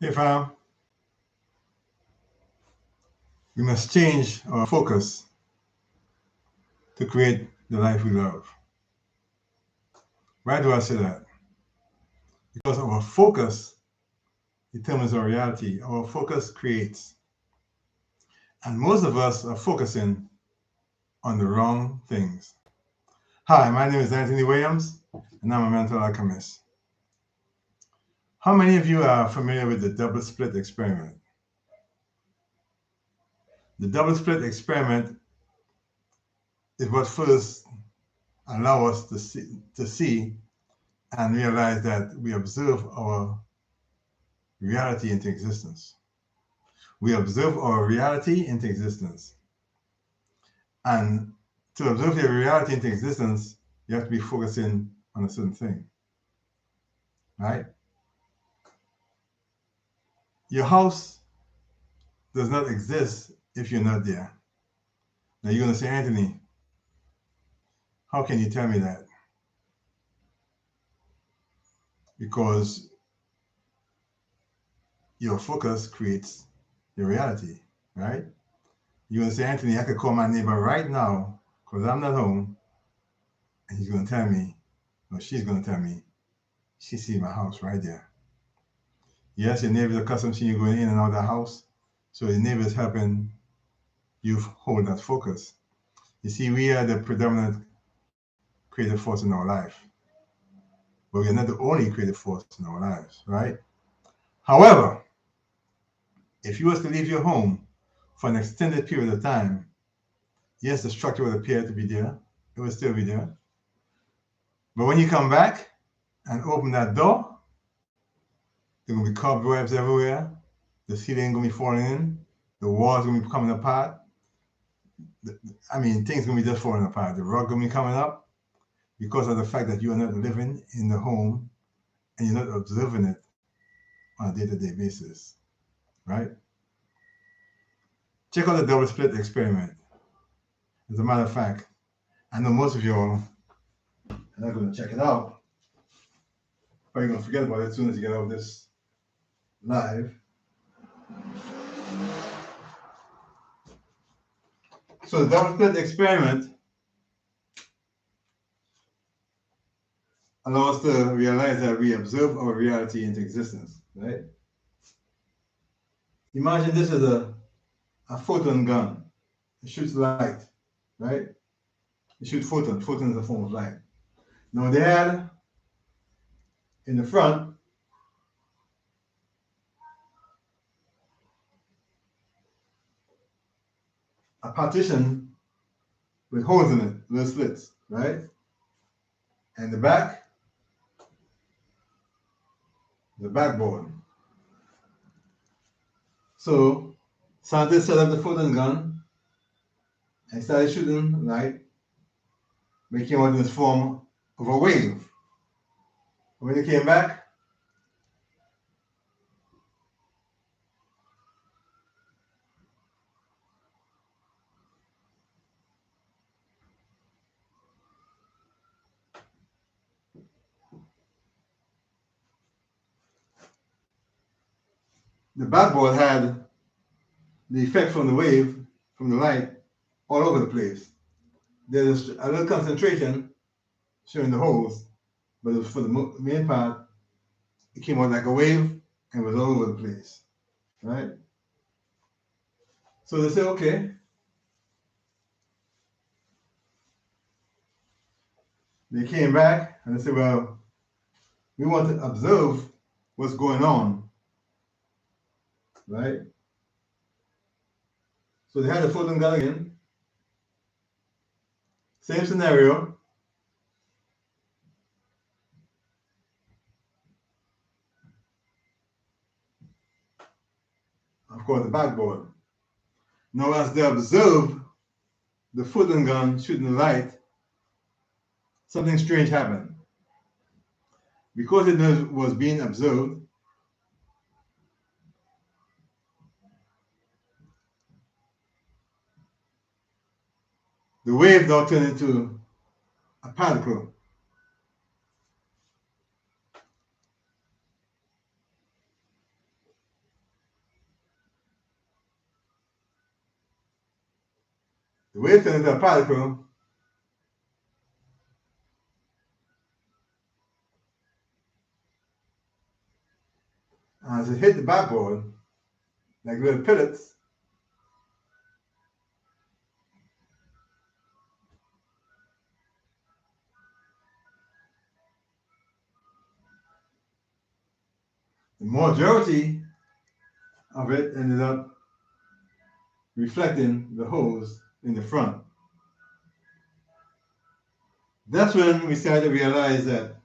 If we must change our focus to create the life we love. Why do I say that? Because our focus determines our reality. Our focus creates. And most of us are focusing on the wrong things. Hi, my name is Anthony Williams, and I'm a mental alchemist. How many of you are familiar with the double split experiment? The double split experiment is what first allows us to see and realize that we observe our reality into existence. We observe our reality into existence. And to observe your reality into existence, you have to be focusing on a certain thing, right? Your house does not exist if you're not there. Now you're going to say, Anthony, how can you tell me that? Because your focus creates your reality, right? You're going to say, Anthony, I could call my neighbor right now because I'm not home, and he's going to tell me, or she's going to tell me, she sees my house right there. Yes, your neighbors are accustomed to you going in and out of the house, so the neighbors helping you hold that focus. You see, we are the predominant creative force in our life, but we are not the only creative force in our lives, right? However, if you was to leave your home for an extended period of time, yes, the structure would appear to be there. It would still be there. But when you come back and open that door, there are going to be cobwebs everywhere. The ceiling going to be falling in. The walls going to be coming apart. Things going to be just falling apart. The rug going to be coming up because of the fact that you are not living in the home and you're not observing it on a day-to-day basis, right? Check out the double split experiment. As a matter of fact, I know most of y'all are not going to check it out. Probably going to forget about it as soon as you get out of this live. So the double split experiment allows us to realize that we observe our reality into existence, right? Imagine this is a photon gun. It shoots light, right? It shoots photons. Photons is a form of light. Now they had in the front a partition with holes in it, little slits, right? And the back, the backboard. So scientists set up the photon gun and started shooting light. They came out in this form of a wave. When they came back, the backboard had the effect from the wave, from the light, all over the place. There's a little concentration showing the holes, but it was for the main part, it came out like a wave and was all over the place, right? So they said, okay. They came back and they said, well, we want to observe what's going on, right? So they had a photon gun again. Same scenario. Of course, the backboard. Now, as they observe the photon gun shooting the light, something strange happened. Because it was being observed, the wave now turned into a particle. The wave turns into a particle. As it hit the backboard, like little pellets, the majority of it ended up reflecting the holes in the front. That's when we started to realize that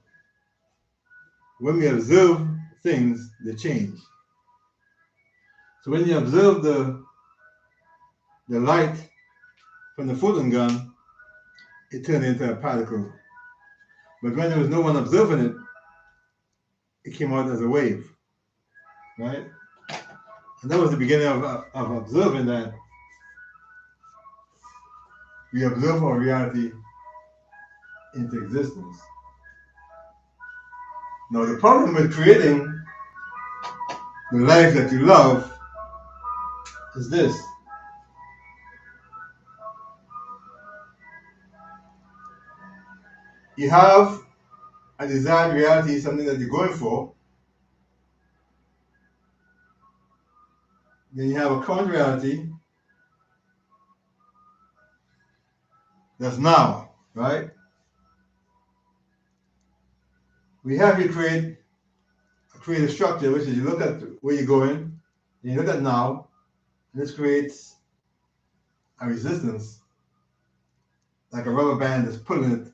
when we observe things, they change. So when you observe the light from the photon gun, it turned into a particle. But when there was no one observing it, it came out as a wave, right? And that was the beginning of observing that we observe our reality into existence. Now, the problem with creating the life that you love is this. You have a desired reality, something that you're going for. Then you have a current reality that's now, right? We have you create a structure, which is you look at where you're going, and you look at now, and this creates a resistance, like a rubber band that's pulling it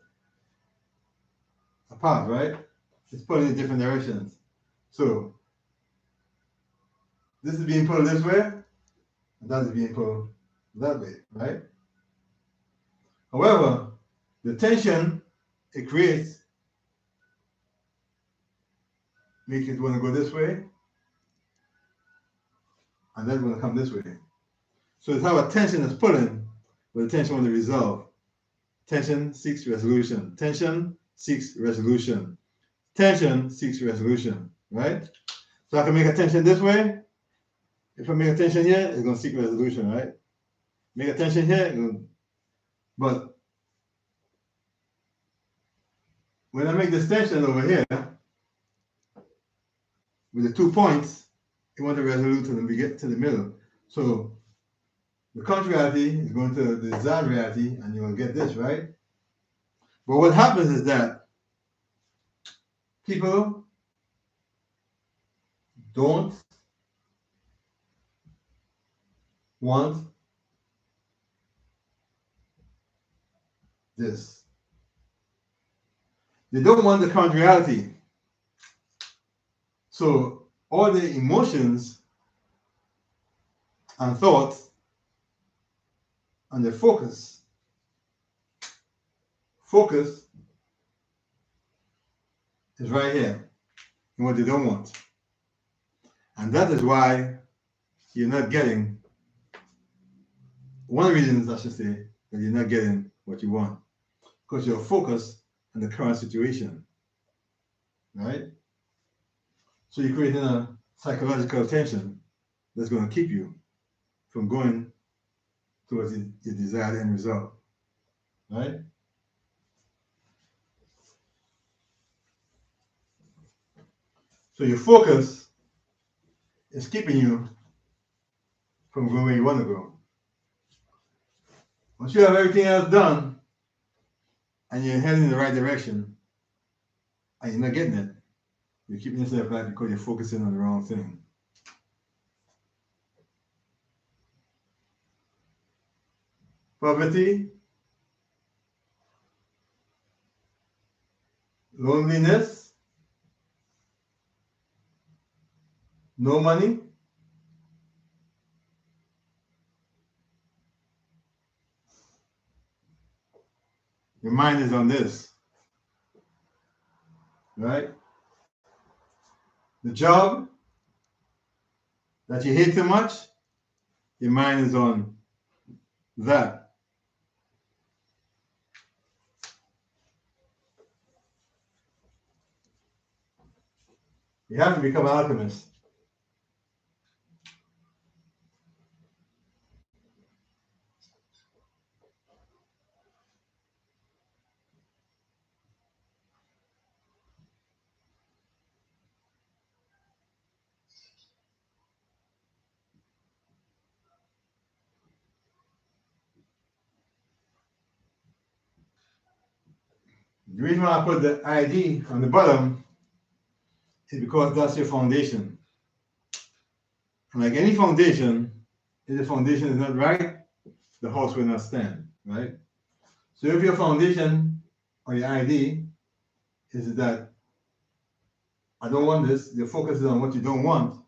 apart, right? It's pulling in different directions. So this is being pulled this way, and that is being pulled that way, right? However, the tension it creates makes it want to go this way, and then want to come this way. So it's how a tension is pulling, but the tension want to resolve. Tension seeks resolution. Tension seeks resolution. Tension seeks resolution, right? So I can make a tension this way. If I make a tension here, it's going to seek resolution, right? Make a tension here, but when I make this tension over here, with the 2 points, you want to resolute to we get to the middle. So the current reality is going to the desired reality, and you will get this, right? But what happens is that people don't want this. They don't want the current reality. So all the emotions and thoughts and the focus is right here in what they don't want. And that is why you're not getting, one of the reasons I should say, that you're not getting what you want. Because you're focused on the current situation, right? So you're creating a psychological tension that's going to keep you from going towards your desired end result, right? So your focus is keeping you from going where you want to go. Once you have everything else done and you're heading in the right direction and you're not getting it, you're keeping yourself back because you're focusing on the wrong thing. Poverty, loneliness, no money, your mind is on this, right? The job that you hate too much, your mind is on that. You have to become an alchemist. The reason why I put the ID on the bottom is because that's your foundation. And like any foundation, if the foundation is not right, the house will not stand, right? So if your foundation or your ID is that I don't want this, your focus is on what you don't want,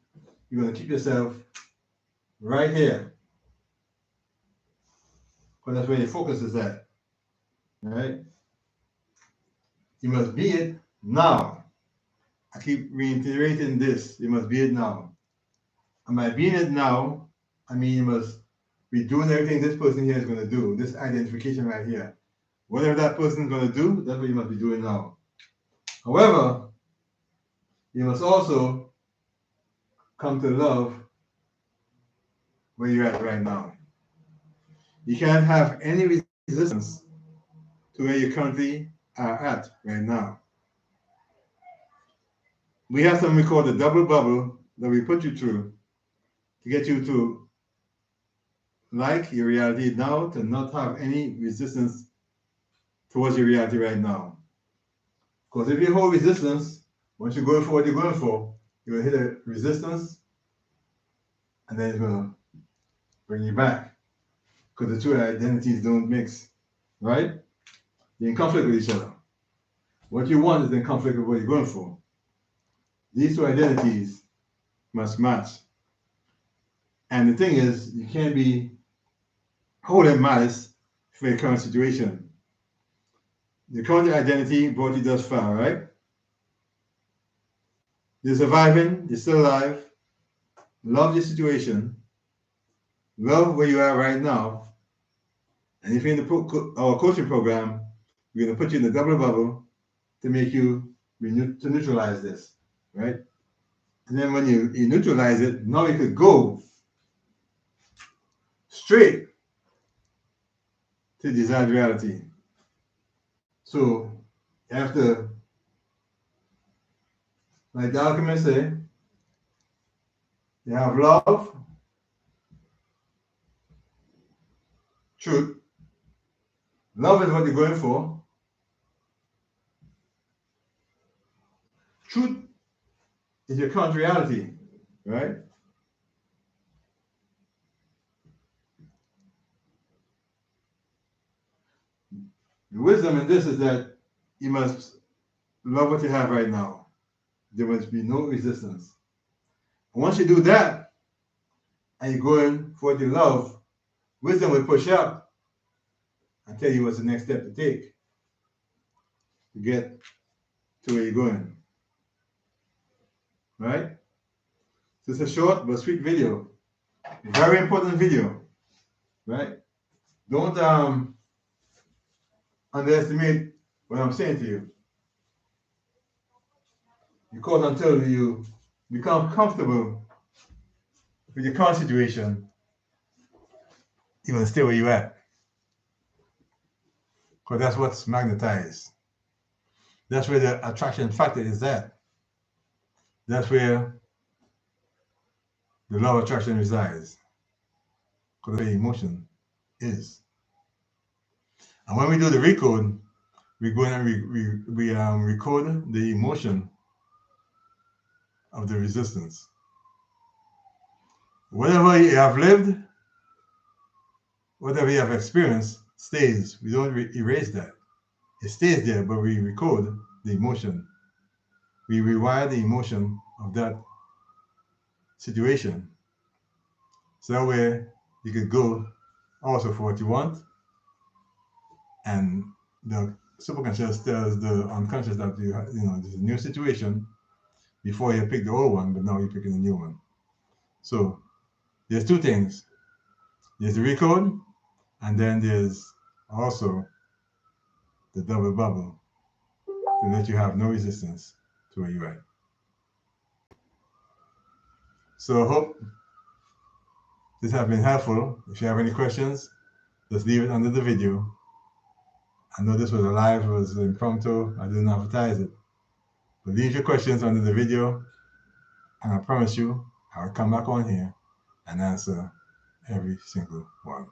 you're going to keep yourself right here. Because that's where your focus is at, right? You must be it now. I keep reiterating this. You must be it now. And by being it now, I mean you must be doing everything this person here is going to do, this identification right here. Whatever that person is going to do, that's what you must be doing now. However, you must also come to love where you're at right now. You can't have any resistance to where you currently are at right now. We have something we call the double bubble that we put you through to get you to like your reality now, to not have any resistance towards your reality right now. Because if you hold resistance, once you're going for what you're going for, you're going to hit a resistance, and then it's going to bring you back. Because the two identities don't mix, right? They're in conflict with each other. What you want is in conflict with what you're going for. These two identities must match. And the thing is, you can't be holding malice for your current situation. The current identity brought you thus far, right? You're surviving, you're still alive, love your situation, love where you are right now. And if you're in our coaching program, we're going to put you in the double bubble to make you to neutralize this, right? And then when you neutralize it, now you could go straight to desired reality. So you have to, like the Alchemy say, you have love, truth. Love is what you're going for. Truth is your current reality, right? The wisdom in this is that you must love what you have right now. There must be no resistance. And once you do that, and you're going for what you love, wisdom will push up and tell you what's the next step to take to get to where you're going. Right? So it's a short but sweet video. Very important video. Right? Don't underestimate what I'm saying to you. Because until you become comfortable with your current situation, you're going to stay where you're at. Because that's what's magnetized. That's where the attraction factor is at. That's where the law of attraction resides. Because where emotion is. And when we do the recode, we go and we recode the emotion of the resistance. Whatever you have lived, whatever you have experienced, stays. We don't erase that. It stays there, but we recode the emotion. We rewire the emotion of that situation. So that way you could go also for what you want. And the superconscious tells the unconscious that there's a new situation before you pick the old one, but now you're picking a new one. So there's two things. There's the recode, and then there's also the double bubble to let you have no resistance to where you're at. So I hope this has been helpful. If you have any questions, just leave it under the video. I know this was a live, it was impromptu, I didn't advertise it. But leave your questions under the video, and I promise you, I'll come back on here and answer every single one.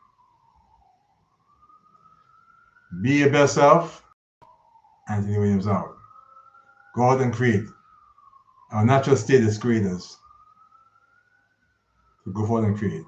Be your best self. Anthony Williams out. Go out and create. Our natural state is creators. So go forward and create.